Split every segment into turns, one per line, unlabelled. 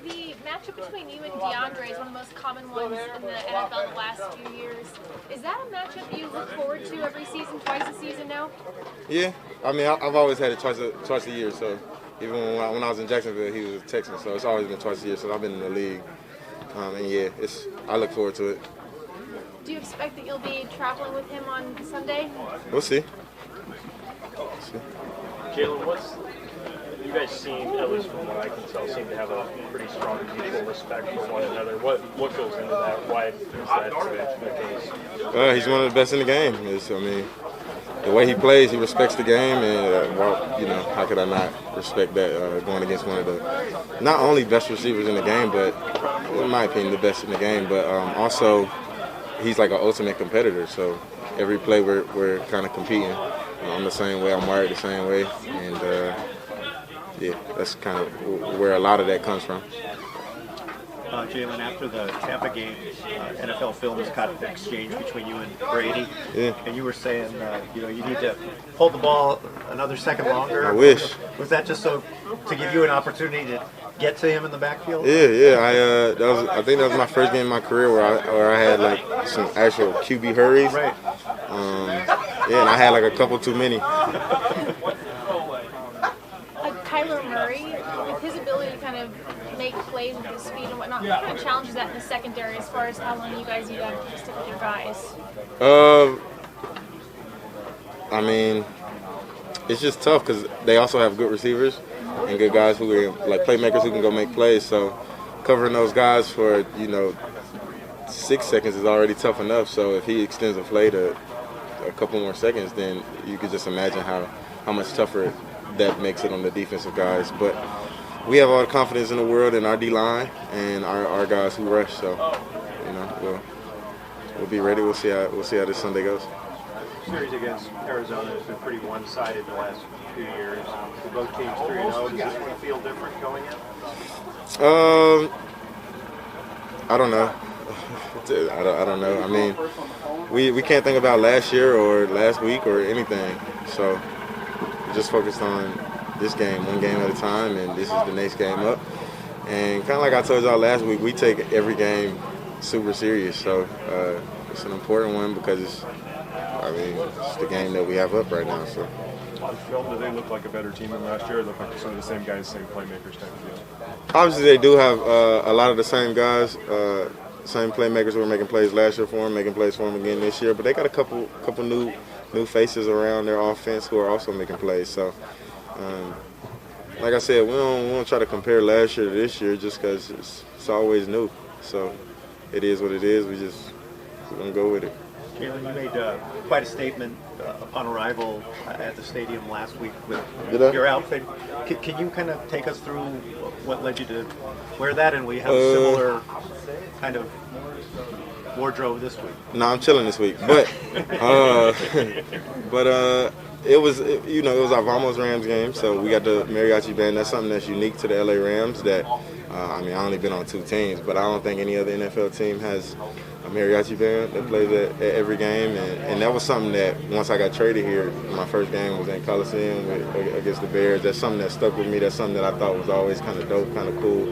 The matchup between you and DeAndre is one of the most common ones in the NFL the last few years. Is that a matchup you look forward to every season, twice a season now?
Yeah, I mean, I've always had it twice a year. So even when I was in Jacksonville, he was a Texan. So it's always been twice a year since I've been in the league. And yeah, I look forward to it.
Do you expect that you'll be traveling with him on Sunday?
We'll see.
Jalen, you guys seem, at least from what I can tell, seem to have a pretty strong mutual respect for one another. What goes into that? Why is that the case?
He's one of the best in the game. The way he plays, he respects the game, and how could I not respect that going against one of the not only best receivers in the game, but in my opinion, the best in the game, but also he's like an ultimate competitor. So every play we're kind of competing. I'm the same way. I'm wired the same way, and yeah, that's kind of where a lot of that comes from.
Jalen, after the Tampa game, NFL Films caught an exchange between you and Brady, and you were saying, you need to hold the ball another second longer.
I wish.
Was that just to give you an opportunity to get to him in the backfield?
Yeah. I think that was my first game in my career where I had like some actual QB hurries.
Right.
And I had like a couple too many.
Kyler Murray, with his ability to kind of make plays with his speed and whatnot, what kind of challenges that in the secondary as far as how long you guys need to stick with your guys?
I mean, it's just tough because they also have good receivers and good guys who are like playmakers who can go make plays. So covering those guys for 6 seconds is already tough enough. So if he extends a play to a couple more seconds, then you could just imagine how much tougher that makes it on the defensive guys. But we have all the confidence in the world in our D-line and our guys who rush. So, we'll be ready. We'll see how this Sunday goes.
Series against Arizona has been pretty one-sided the last few years. For both teams 3-0, does this one feel different going in?
I don't know. I don't know. I mean, we can't think about last year or last week or anything. So we're just focused on this game, one game at a time, and this is the next game up. And kind of like I told y'all last week, we take every game super serious. So it's an important one because it's the game that we have up right now. So.
On film, do they look like a better team than last year? Or look like some of the same guys, same playmakers type of deal?
Obviously, they do have a lot of the same guys, same playmakers who were making plays last year for them, making plays for them again this year. But they got a couple new faces around their offense who are also making plays. So, like I said, we don't try to compare last year to this year just because it's always new. So it is what it is. We're gonna go with it.
Jalen, you made quite a statement upon arrival at the stadium last week with your outfit. Can you kind of take us through what led you to wear that, and we have a similar kind of wardrobe this week?
No, I'm chilling this week, but it was our Vamos Rams game, so we got the mariachi band. That's something that's unique to the LA Rams. That I only been on 2 teams, but I don't think any other NFL team has a mariachi band that plays at every game, and that was something that once I got traded here, my first game was in Coliseum against the Bears. That's something that stuck with me. That's something that I thought was always kind of dope, kind of cool.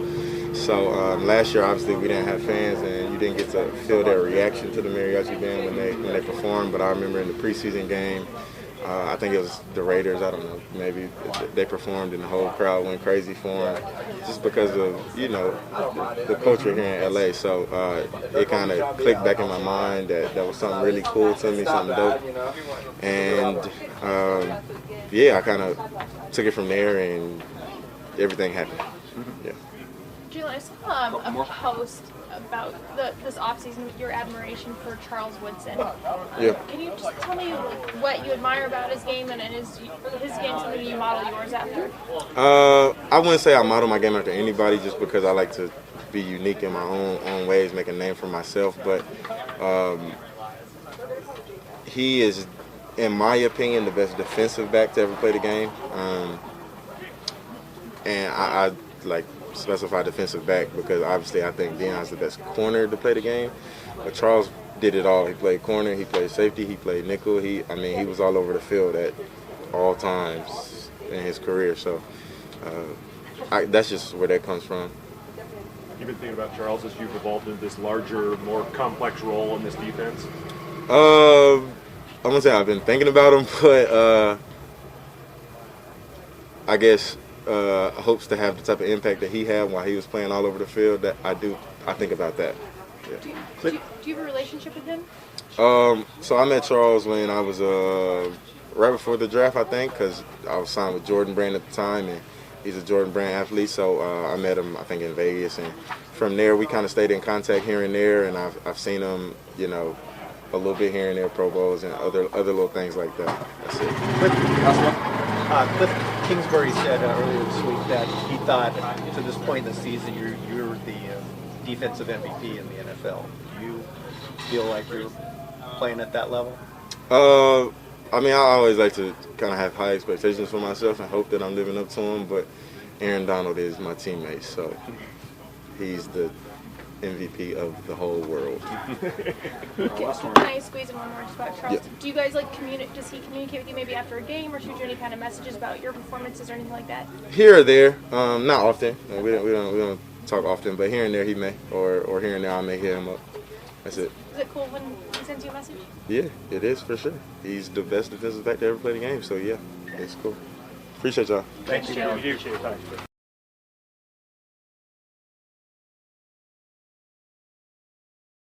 So last year, obviously, we didn't have fans, and you didn't get to feel their reaction to the mariachi band when they performed. But I remember in the preseason game, I think it was the Raiders, I don't know, maybe they performed and the whole crowd went crazy for them just because of, the culture here in LA. So it kind of clicked back in my mind that was something really cool to me, something dope. And I kind of took it from there and everything happened. Yeah.
Jalen, I saw a post about this offseason, your admiration for Charles Woodson.
Yeah.
Can you just tell me what you admire about his game, and is his game something you model yours after?
I wouldn't say I model my game after anybody just because I like to be unique in my own ways, make a name for myself. But he is, in my opinion, the best defensive back to ever play the game. And I specify defensive back because obviously I think Deion's the best corner to play the game, but Charles did it all. He played corner, he played safety, he played nickel. He was all over the field at all times in his career. So that's just where that comes from.
You've been thinking about Charles as you've evolved into this larger, more complex role in this defense?
I'm gonna say I've been thinking about him, but I guess hopes to have the type of impact that he had while he was playing all over the field. That I think about that. Yeah.
Do you have a relationship with him?
So I met Charles when I was right before the draft, I think, because I was signed with Jordan Brand at the time, and he's a Jordan Brand athlete. So I met him, I think, in Vegas, and from there we kind of stayed in contact here and there, and I've seen him, you know, a little bit here and there, Pro Bowls and other little things like that. That's it.
Cliff Kingsbury said earlier this week that he thought to this point in the season you're the defensive MVP in the NFL. Do you feel like you're playing at that level?
I mean, I always like to kind of have high expectations for myself and hope that I'm living up to them, but Aaron Donald is my teammate, so he's the MVP of the whole world.
Can I squeeze in one more just about Charles?
Yeah.
Do you guys like does he communicate with you maybe after a game or shoot you any kind of messages about your performances or anything like that?
Here or there, not often. We don't talk often, but here and there he may, or here and there I may hit him up. That's it.
Is it cool when he sends you a message?
Yeah, it is for sure. He's the best defensive back to ever play the game, so yeah, it's cool. Appreciate y'all.
Thank you.
Appreciate your time.